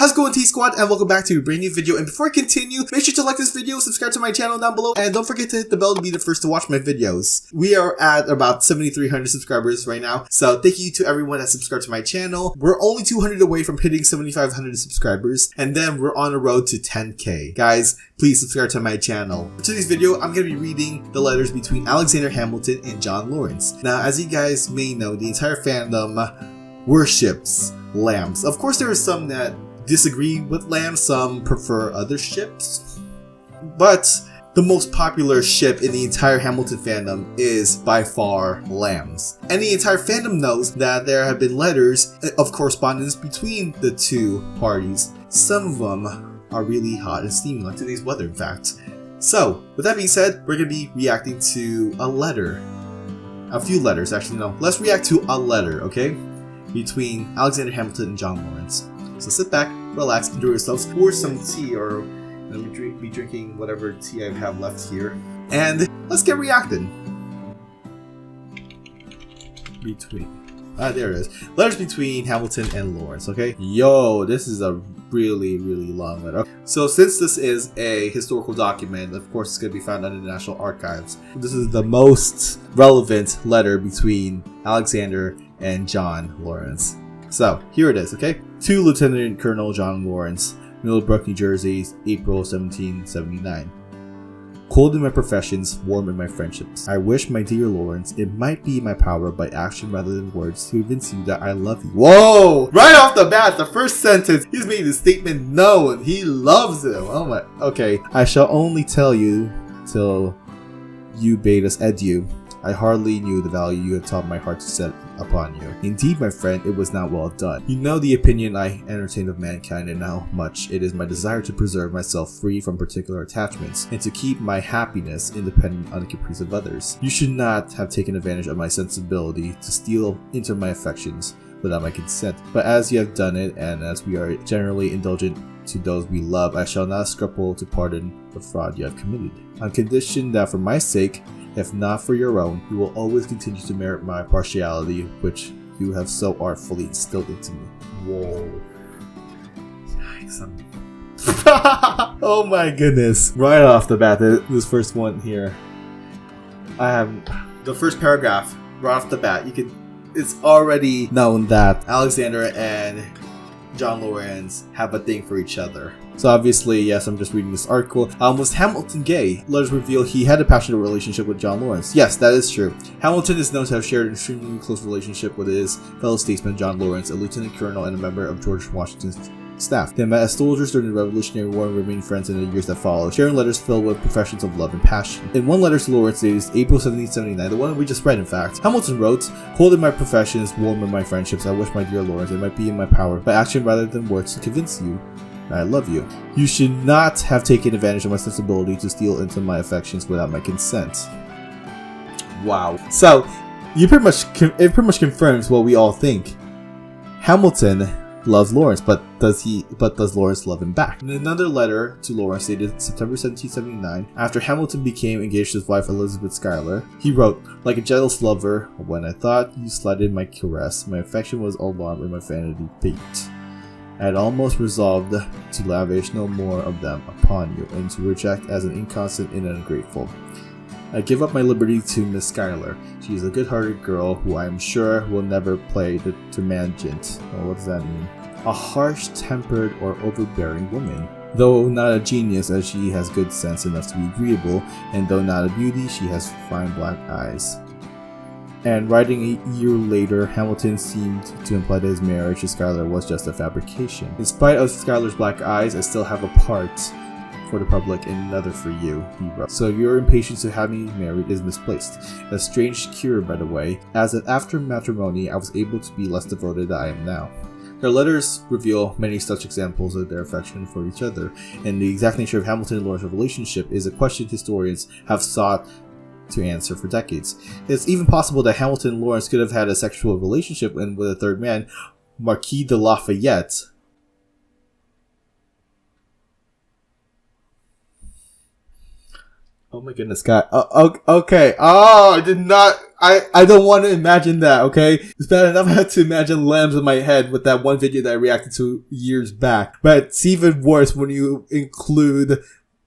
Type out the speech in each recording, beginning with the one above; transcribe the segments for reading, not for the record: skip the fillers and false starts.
How's it going, T-Squad? And welcome back to a brand new video. And before I continue, make sure to like this video, subscribe to my channel down below, and don't forget to hit the bell to be the first to watch my videos. We are at about 7,300 subscribers right now, so thank you to everyone that subscribed to my channel. We're only 200 away from hitting 7,500 subscribers, and then we're on the road to 10K. Guys, please subscribe to my channel. For today's video, I'm going to be reading the letters between Alexander Hamilton and John Lawrence. Now, as you guys may know, the entire fandom worships lambs. Of course, there are some that disagree with lambs, some prefer other ships, but the most popular ship in the entire Hamilton fandom is by far lambs. And the entire fandom knows that there have been letters of correspondence between the two parties. Some of them are really hot and steamy, like today's weather, in fact. So, with that being said, we're going to be reacting to a letter. A few letters, actually, no. Let's react to a letter, okay? Between Alexander Hamilton and John Lawrence. So sit back, relax, enjoy yourselves, pour some tea, or be drinking whatever tea I have left here, and let's get reacting. There it is. Letters between Hamilton and Lawrence, okay? Yo, this is a really long letter. So since this is a historical document, of course it's going to be found under the National Archives. This is the most relevant letter between Alexander and John Lawrence. So, here it is, okay? To Lieutenant Colonel John Lawrence, Millbrook, New Jersey, April 1779. Cold in my professions, warm in my friendships. I wish, my dear Lawrence, it might be in my power by action rather than words to convince you that I love you. Whoa! Right off the bat, the first sentence, he's made his statement known. He loves him. Oh my. Okay. I shall only tell you till you bade us adieu. I hardly knew the value you had taught my heart to set upon you. Indeed, my friend, it was not well done. You know the opinion I entertain of mankind and how much it is my desire to preserve myself free from particular attachments and to keep my happiness independent on the caprice of others. You should not have taken advantage of my sensibility to steal into my affections without my consent. But as you have done it, and as we are generally indulgent to those we love, I shall not scruple to pardon the fraud you have committed, on condition that for my sake, if not for your own, you will always continue to merit my partiality, which you have so artfully instilled into me. Whoa. Yikes. Oh my goodness. Right off the bat, this first one here. I have the first paragraph, right off the bat, it's already known that Alexander and John Lawrence have a thing for each other. So obviously, yes, I'm just reading this article. Was Hamilton gay? Letters reveal he had a passionate relationship with John Lawrence. Yes, that is true. Hamilton is known to have shared an extremely close relationship with his fellow statesman John Lawrence, a lieutenant colonel and a member of George Washington's staff. They met as soldiers during the Revolutionary War and remained friends in the years that followed, sharing letters filled with professions of love and passion. In one letter to Lawrence dated April 1779, the one we just read in fact, Hamilton wrote, "Cold in my professions, warm in my friendships, I wish, my dear Lawrence, it might be in my power, by action rather than words, to convince you I love you. You should not have taken advantage of my sensibility to steal into my affections without my consent." Wow. So, it pretty much confirms what we all think. Hamilton loves Lawrence, but does Lawrence love him back? In another letter to Lawrence dated September 1779, after Hamilton became engaged to his wife Elizabeth Schuyler, he wrote, "Like a jealous lover, when I thought you slighted my caress, my affection was alarmed and my vanity piqued. I had almost resolved to lavish no more of them upon you, and to reject as an inconstant and ungrateful. I give up my liberty to Miss Schuyler. She is a good-hearted girl who I am sure will never play the termagant." Well, what does that mean? "A harsh-tempered or overbearing woman. Though not a genius, as she has good sense enough to be agreeable, and though not a beauty, she has fine black eyes." And writing a year later, Hamilton seemed to imply that his marriage to Schuyler was just a fabrication. "In spite of Schuyler's black eyes, I still have a part for the public and another for you," he wrote. "So your impatience to have me married is misplaced. A strange cure, by the way, as that after matrimony I was able to be less devoted than I am now." Their letters reveal many such examples of their affection for each other, and the exact nature of Hamilton and Lawrence's relationship is a question historians have sought to answer for decades. It's even possible that Hamilton and Lawrence could have had a sexual relationship with a third man, Marquis de Lafayette. Oh my goodness, God. Okay. Oh, I did not. I don't want to imagine that, okay? It's bad enough I had to imagine lambs in my head with that one video that I reacted to years back. But it's even worse when you include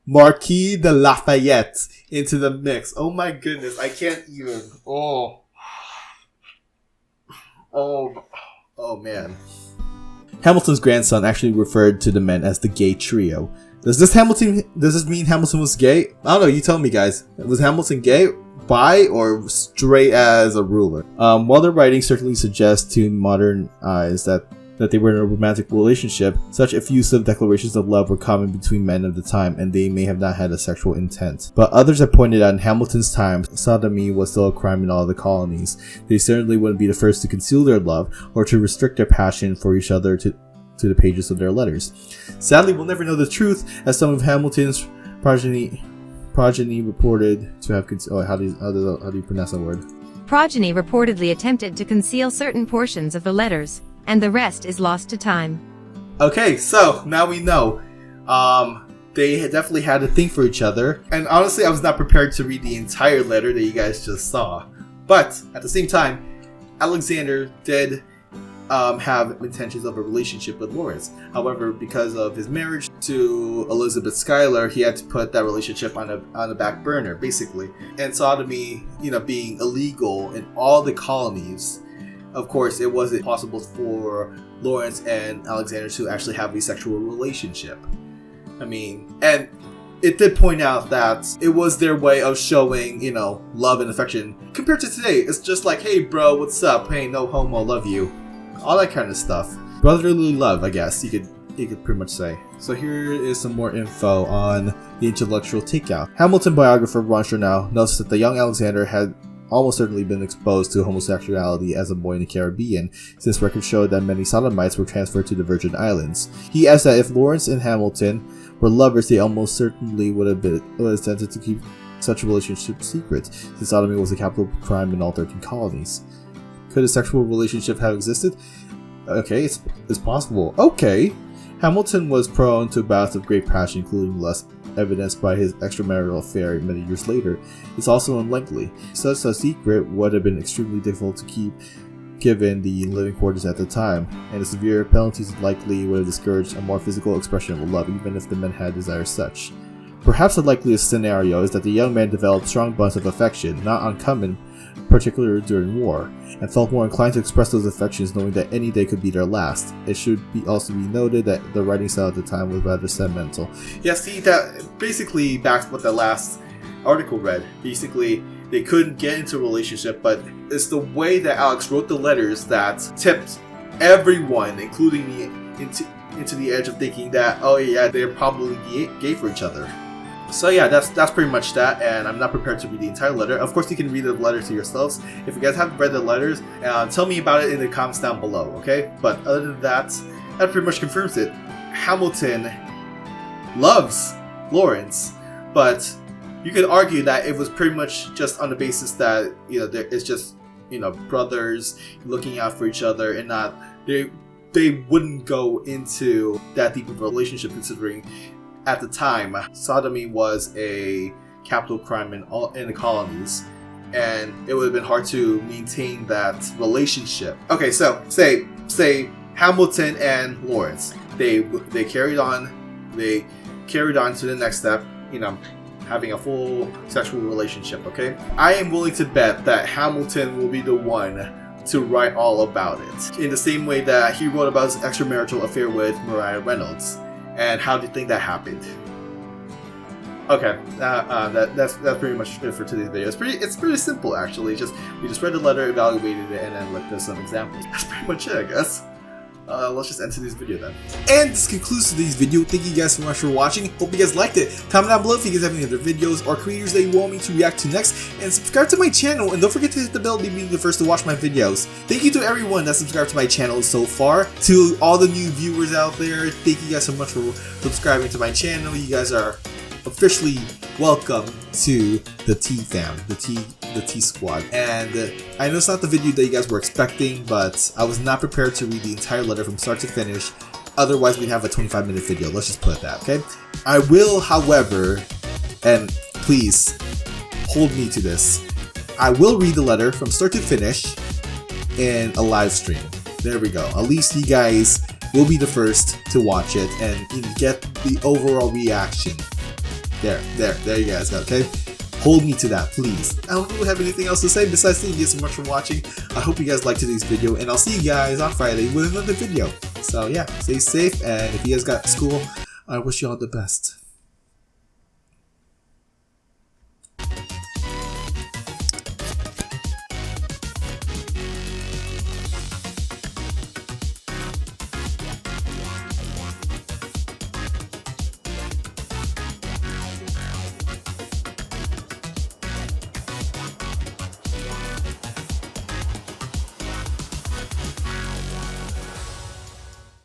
Marquis de Lafayette into the mix. Oh my goodness, I can't even. Oh man. Hamilton's grandson actually referred to the men as the gay trio. Does this mean Hamilton was gay? I don't know, you tell me, guys. Was Hamilton gay, bi, or straight as a ruler? While their writing certainly suggests to modern eyes that they were in a romantic relationship, such effusive declarations of love were common between men of the time, and they may have not had a sexual intent. But others have pointed out in Hamilton's time, sodomy was still a crime in all the colonies. They certainly wouldn't be the first to conceal their love, or to restrict their passion for each other to the pages of their letters. Sadly, we'll never know the truth, as some of Hamilton's progeny reported to have how do you pronounce that word? Progeny reportedly attempted to conceal certain portions of the letters, and the rest is lost to time. Okay, so now we know. They definitely had a thing for each other, and honestly, I was not prepared to read the entire letter that you guys just saw. But at the same time, Alexander did have intentions of a relationship with Lawrence. However, because of his marriage to Elizabeth Schuyler, he had to put that relationship on a back burner, basically. And sodomy, being illegal in all the colonies, of course, it wasn't possible for Lawrence and Alexander to actually have a sexual relationship. I mean, and it did point out that it was their way of showing, love and affection. Compared to today, it's just like, hey bro, what's up? Hey, no homo, love you. All that kind of stuff. Brotherly love, I guess you could pretty much say. So here is some more info on the intellectual takeout. Hamilton biographer Ron Chernow notes that the young Alexander had almost certainly been exposed to homosexuality as a boy in the Caribbean, since records showed that many sodomites were transferred to the Virgin Islands. He adds that if Lawrence and Hamilton were lovers, they almost certainly would have attempted to keep such a relationship secret, since sodomy was a capital crime in all 13 colonies. Could a sexual relationship have existed? Okay, it's possible. Okay. Hamilton was prone to bouts of great passion, including lust, evidenced by his extramarital affair many years later. It's also unlikely. Such a secret would have been extremely difficult to keep given the living quarters at the time, and the severe penalties likely would have discouraged a more physical expression of love, even if the men had desired such. Perhaps the likeliest scenario is that the young man developed strong bonds of affection, not uncommon, particularly during war, and felt more inclined to express those affections knowing that any day could be their last. It should also be noted that the writing style at the time was rather sentimental. Yeah, see, that basically backs what the last article read. Basically, they couldn't get into a relationship, but it's the way that Alex wrote the letters that tipped everyone, including me, into the edge of thinking that, oh yeah, they're probably gay for each other. So yeah, that's pretty much that, and I'm not prepared to read the entire letter. Of course, you can read the letter to yourselves. If you guys haven't read the letters, tell me about it in the comments down below, okay? But other than that pretty much confirms it. Hamilton loves Lawrence, but you could argue that it was pretty much just on the basis that, it's just, brothers looking out for each other, and not, they wouldn't go into that deep of a relationship, considering at the time, sodomy was a capital crime in the colonies, and it would have been hard to maintain that relationship. Okay, so say Hamilton and Lawrence, they carried on to the next step, having a full sexual relationship. Okay, I am willing to bet that Hamilton will be the one to write all about it, in the same way that he wrote about his extramarital affair with Maria Reynolds. And how do you think that happened? Okay, that's pretty much it for today's video. It's pretty simple, actually. We just read the letter, evaluated it, and then looked at some examples. That's pretty much it, I guess. Let's just end today's video then. And this concludes today's video. Thank you guys so much for watching. Hope you guys liked it. Comment down below if you guys have any other videos or creators that you want me to react to next. And subscribe to my channel. And don't forget to hit the bell to be the first to watch my videos. Thank you to everyone that subscribed to my channel so far. To all the new viewers out there, thank you guys so much for subscribing to my channel. You guys are officially welcome to the T fam, the T squad. And I know it's not the video that you guys were expecting, but I was not prepared to read the entire letter from start to finish. Otherwise, we'd have a 25-minute video. Let's just put it that, okay? I will, however, and please hold me to this. I will read the letter from start to finish in a live stream. There we go. At least you guys will be the first to watch it and get the overall reaction. There you guys go, okay? Hold me to that, please. I don't really have anything else to say besides thank you so much for watching. I hope you guys liked today's video, and I'll see you guys on Friday with another video. So yeah, stay safe, and if you guys got school, I wish you all the best.